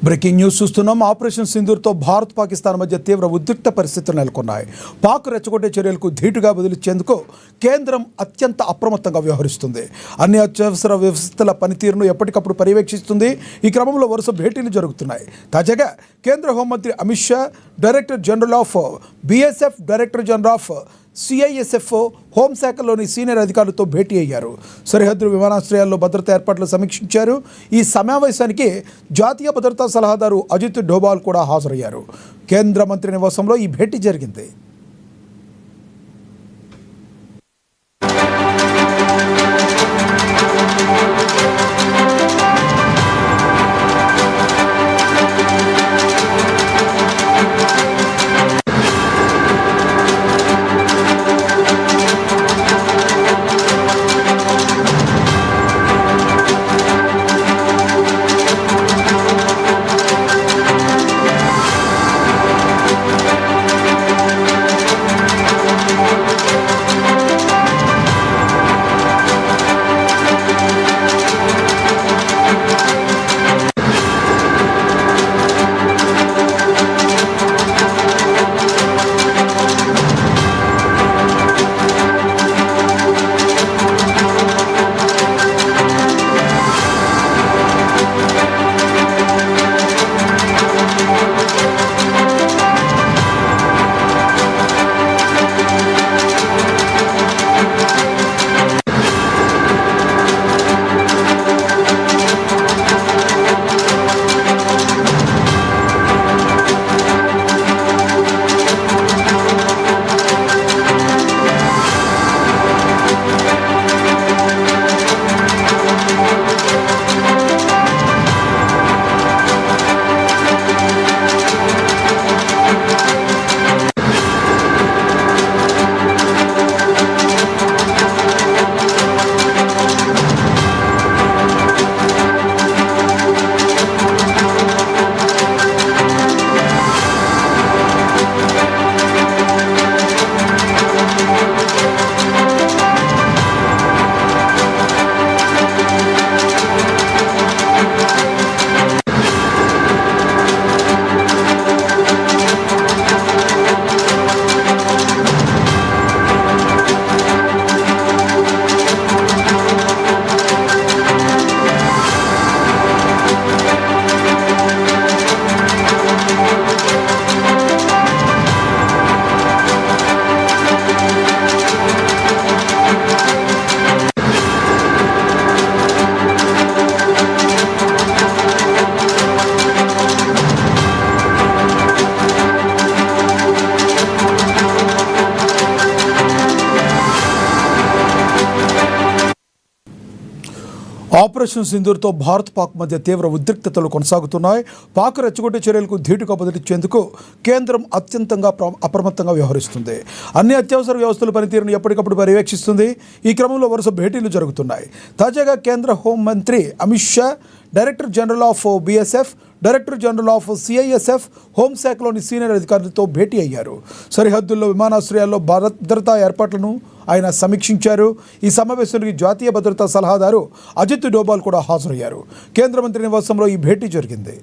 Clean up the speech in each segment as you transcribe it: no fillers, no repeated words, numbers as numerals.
Breaking news చూస్తున్నాం. Operation సింధూర్తో Bharat Pakistan మధ్య తీవ్ర ఉద్రిక్త పరిస్థితులు నెలకొన్నాయి. పాక్ రెచ్చగొట్టే చర్యలకు ధీటుగా బదిలిచ్చేందుకు కేంద్రం అత్యంత అప్రమత్తంగా వ్యవహరిస్తుంది. అన్ని అత్యవసర వ్యవస్థల పనితీరును ఎప్పటికప్పుడు పర్యవేక్షిస్తుంది. ఈ క్రమంలో వరుస భేటీలు జరుగుతున్నాయి. తాజాగా కేంద్ర హోంమంత్రి Amit Shah, director general of BSF, director general of CISF, హోంశాఖలోని సీనియర్ అధికారులతో భేటీ అయ్యారు. సరిహద్దు విమానాశ్రయాల్లో భద్రతా ఏర్పాట్లు సమీక్షించారు. ఈ సమావేశానికి జాతీయ భద్రతా సలహాదారు అజిత్ డోబాల్ కూడా హాజరయ్యారు. కేంద్ర మంత్రి నివాసంలో ఈ భేటీ జరిగింది. ఆపరేషన్ సింధూర్తో భారత్ పాక్ మధ్య తీవ్ర ఉద్రిక్తతలు కొనసాగుతున్నాయి. పాక్ రెచ్చగొట్టే చర్యలకు ధీటుగా బదిలిచ్చేందుకు కేంద్రం అత్యంతంగా అప్రమత్తంగా వ్యవహరిస్తుంది. అన్ని అత్యవసర వ్యవస్థల పనితీరును ఎప్పటికప్పుడు పర్యవేక్షిస్తుంది. ఈ క్రమంలో వరుస భేటీలు జరుగుతున్నాయి. తాజాగా కేంద్ర హోంమంత్రి Amit Shah, director general of BSF, director general of CISF, హోంశాఖలోని సీనియర్ అధికారులతో భేటీ అయ్యారు. సరిహద్దుల్లో విమానాశ్రయాల్లో భద్రతా ఏర్పాట్లను ఆయన సమీక్షించారు. ఈ సమావేశానికి జాతీయ భద్రతా సలహాదారు అజిత్ డోబాల్ కూడా హాజరయ్యారు. కేంద్ర మంత్రి నివాసంలో ఈ భేటీ జరిగింది.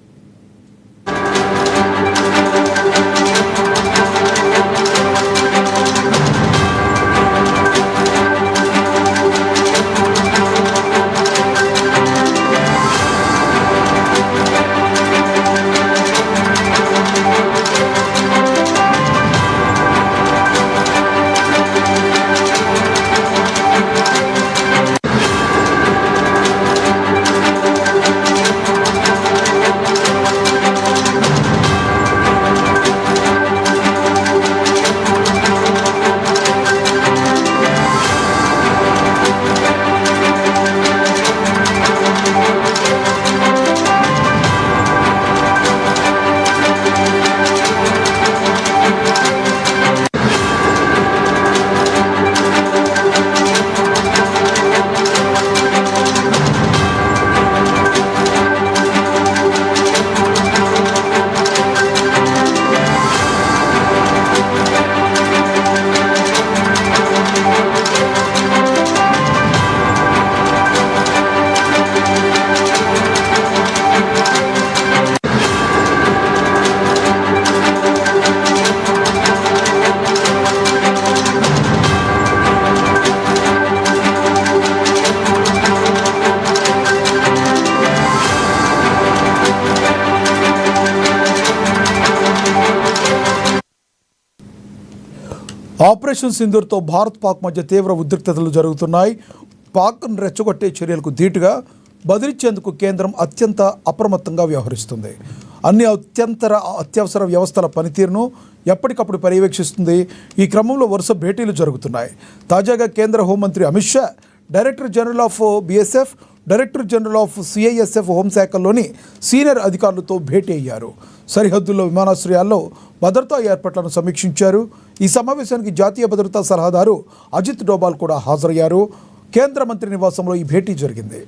ఆపరేషన్ సింధూర్తో భారత్ పాక్ మధ్య తీవ్ర ఉద్రిక్తతలు జరుగుతున్నాయి. పాక్ను రెచ్చగొట్టే చర్యలకు ధీటుగా బదిలిచ్చేందుకు కేంద్రం అత్యంత అప్రమత్తంగా వ్యవహరిస్తుంది. అన్ని అత్యవసర వ్యవస్థల పనితీరును ఎప్పటికప్పుడు పర్యవేక్షిస్తుంది. ఈ క్రమంలో వరుస భేటీలు జరుగుతున్నాయి. తాజాగా కేంద్ర హోంమంత్రి Amit Shah director general of BSF, director general of CISF హోంశాఖల్లోని సీనియర్ అధికారులతో భేటీ అయ్యారు. సరిహద్దుల్లో విమానాశ్రయాల్లో భద్రతా ఏర్పాట్లను సమీక్షించారు. ఈ సమావేశానికి జాతీయ భద్రతా సలహాదారు అజిత్ డోబాల్ కూడా హాజరయ్యారు. కేంద్ర మంత్రి నివాసంలో ఈ భేటీ జరిగింది.